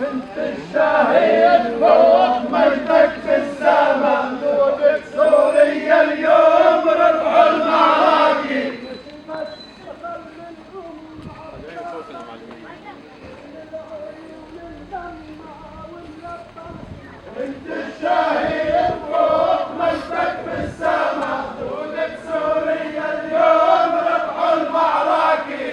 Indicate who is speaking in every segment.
Speaker 1: انت الشهيد فوق مجدك في السماء، جنودك سوريا اليوم ربحوا المعارك. انت الشهيد فوق مجدك في السماء، جنودك سوريا اليوم ربحوا المعركة.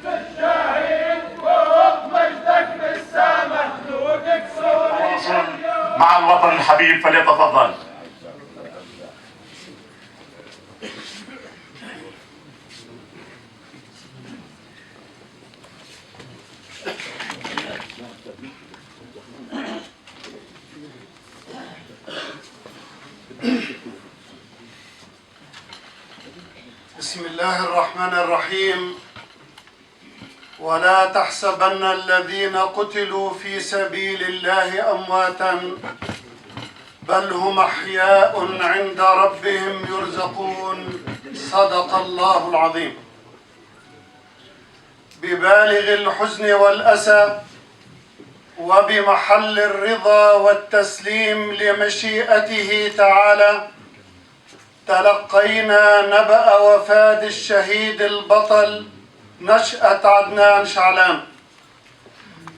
Speaker 1: الشهيد فوق مجدك في السماء، جنودك سوريا اليوم
Speaker 2: مع الوطن الحبيب فليتفضل.
Speaker 3: بسم الله الرحمن الرحيم. ولا تحسبن الذين قتلوا في سبيل الله أمواتا بل هم أحياء عند ربهم يرزقون. صدق الله العظيم. ببالغ الحزن والأسى وبمحل الرضا والتسليم لمشيئته تعالى تلقينا نبأ وفاة الشهيد البطل نشأة عدنان شعلان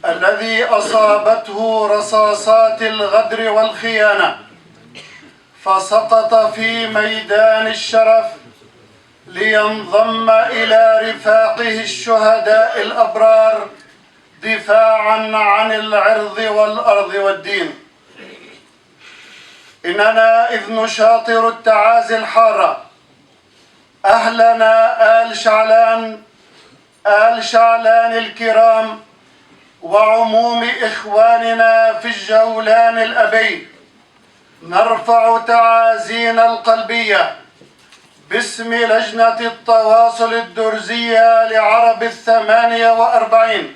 Speaker 3: الذي أصابته رصاصات الغدر والخيانة، فسقط في ميدان الشرف لينضم إلى رفاقه الشهداء الأبرار دفاعا عن العرض والأرض والدين. إننا إذ نشاطر التعازي الحارة أهلنا آل شعلان الكرام وعموم إخواننا في الجولان الأبي، نرفع تعازينا القلبية باسم لجنة التواصل الدرزية لعرب 48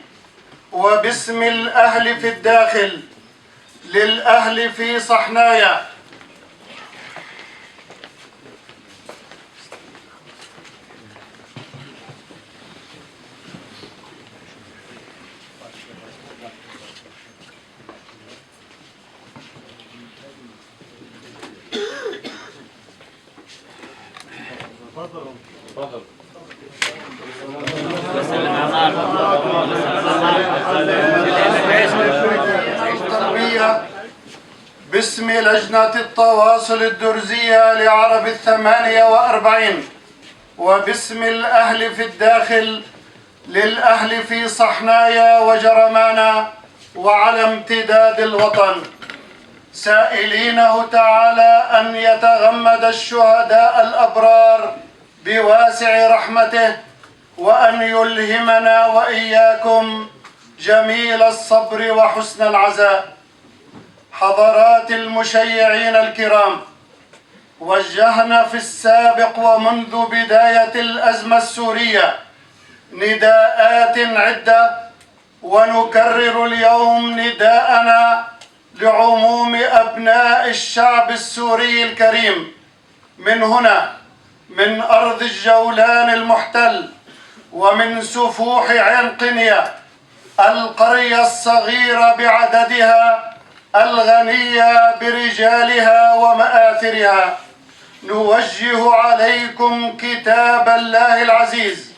Speaker 3: وباسم الأهل في الداخل للأهل في صحنايا باسم لجنة التواصل الدرزية لعرب 48 وباسم الأهل في الداخل للأهل في صحنايا وجرمانا وعلى امتداد الوطن، سائلينه تعالى أن يتغمد الشهداء الأبرار بواسع رحمته، وأن يلهمنا وإياكم جميل الصبر وحسن العزاء. حضرات المشيعين الكرام، وجهنا في السابق ومنذ بداية الأزمة السورية نداءات عدة، ونكرر اليوم نداءنا لعموم أبناء الشعب السوري الكريم من هنا، من أرض الجولان المحتل ومن سفوح عين قنية القرية الصغيرة بعددها الغنية برجالها ومآثرها، نوجه عليكم كتاب الله العزيز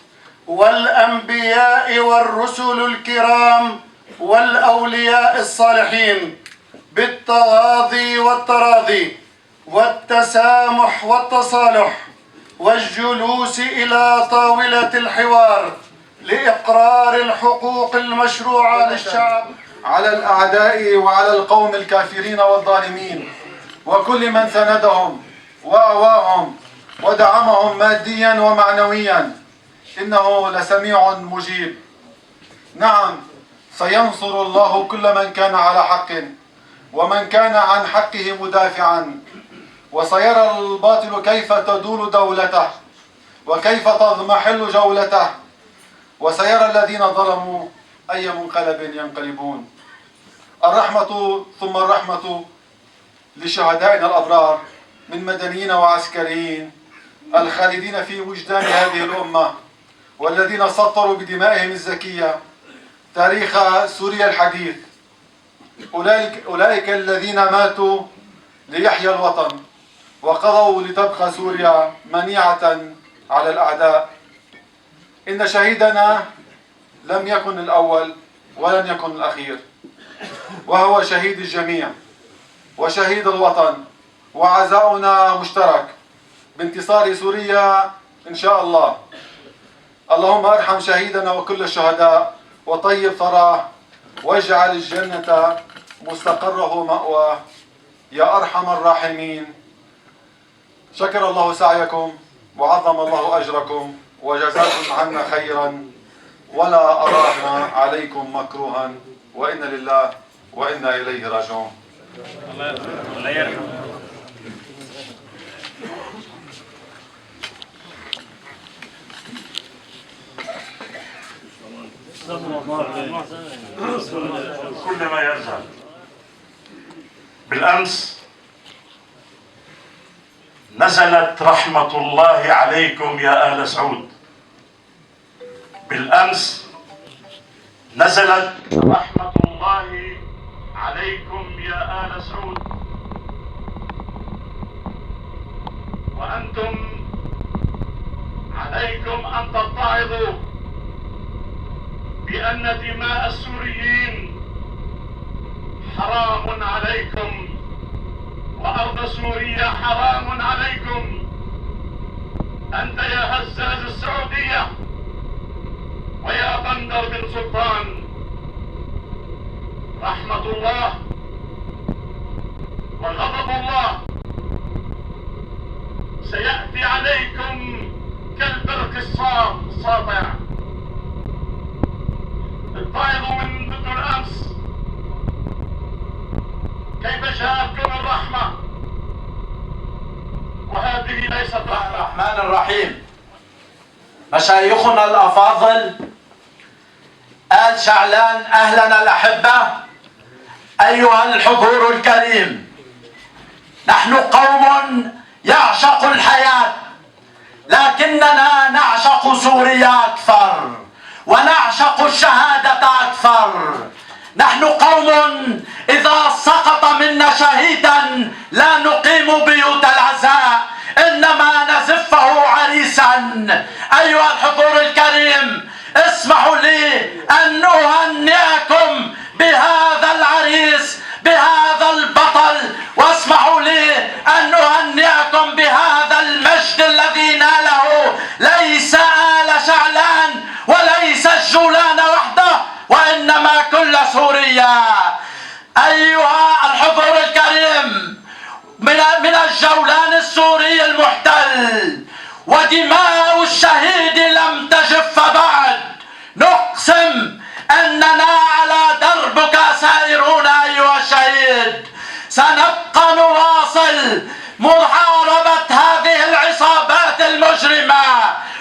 Speaker 3: والأنبياء والرسل الكرام والأولياء الصالحين بالتغاضي والتراضي والتسامح والتصالح والجلوس إلى طاولة الحوار لإقرار الحقوق المشروعة للشعب
Speaker 4: على الأعداء وعلى القوم الكافرين والظالمين، وكل من سندهم وأواهم ودعمهم ماديا ومعنويا، إنه لسميع مجيب. نعم، سينصر الله كل من كان على حق ومن كان عن حقه مدافعا، وسيرى الباطل كيف تدول دولته وكيف تضمحل جولته، وسيرى الذين ظلموا أي منقلب ينقلبون. الرحمة ثم الرحمة لشهدائنا الأبرار من مدنيين وعسكريين الخالدين في وجدان هذه الأمة، والذين سطروا بدمائهم الزكية تاريخ سوريا الحديث. أولئك الذين ماتوا ليحيى الوطن وقضوا لتبقى سوريا منيعة على الأعداء. إن شهيدنا لم يكن الأول ولن يكن الأخير، وهو شهيد الجميع وشهيد الوطن، وعزاؤنا مشترك بانتصار سوريا إن شاء الله. اللهم ارحم شهيدنا وكل الشهداء وطيب ثراه، واجعل الجنة مستقره مأواه يا أرحم الراحمين. شكر الله سعيكم وعظم الله أجركم وجزاكم عنا خيرا، ولا أرانا عليكم مكروها، وإنا لله وإنا إليه راجعون.
Speaker 2: الله يرحمه. كل ما يرجع. بالأمس نزلت رحمة الله عليكم يا آل سعود. بالأمس نزلت رحمة الله عليكم يا آل سعود، وأنتم عليكم أن تتعظوا بأن دماء السوريين حرام عليكم، وأرض سوريا حرام عليكم. أنت يا هزاز السعودية ويا بندر بن سلطان، رحمة الله وغضب الله سيأتي عليكم كالبرق الساطع. اتعظوا من ضد الأمس كيف جاءتكم الرحمة، وهذه ليست رحمة.
Speaker 5: الرحمن الرحيم. مشايخنا الأفاضل، آل شعلان، أهلنا الأحبة، أيها الحضور الكريم، نحن قوم يعشق الحياة، لكننا نعشق سوريا أكثر ونعشق الشهادة أكثر. نحن قوم إذا سقط منا شهيدا لا نقيم بيوت العزاء، إنما نزفه عريسا. أيها الحضور الكريم، اسمحوا لي أن أهنئكم بهذا العريس، بهذا البطل، واسمحوا لي أن أهنئكم بهذا المجد الذي ناله ليس آل شعلان وليس الجولان وحده، وإنما كل سوريا. أيها الحضور الكريم، من الجولان السوري المحتل ودماء الشهيد لم تجف بعد، نقسم أننا على دربك سائرون أيها الشهيد. سنبقى نواصل محاربة هذه العصابات المجرمة،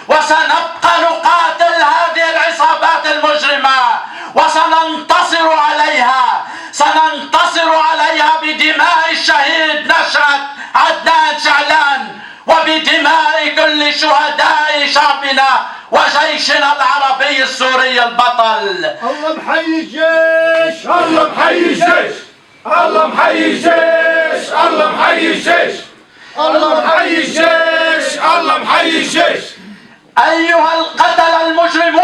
Speaker 5: وسنبقى نقاتل هذه العصابات المجرمة، وسننتصر عليها. سننتصر عليها بدماء الشهيد نشأت عدنان شعلان، وبدماء كل شهداء شعبنا وجيشنا العربي السوري البطل.
Speaker 1: الله محيي الجيش، الله محيي الجيش، الله محيي الجيش، الله محيي الجيش، الله محيي الجيش، الله محيي الجيش.
Speaker 5: أيها القتلة المجرمون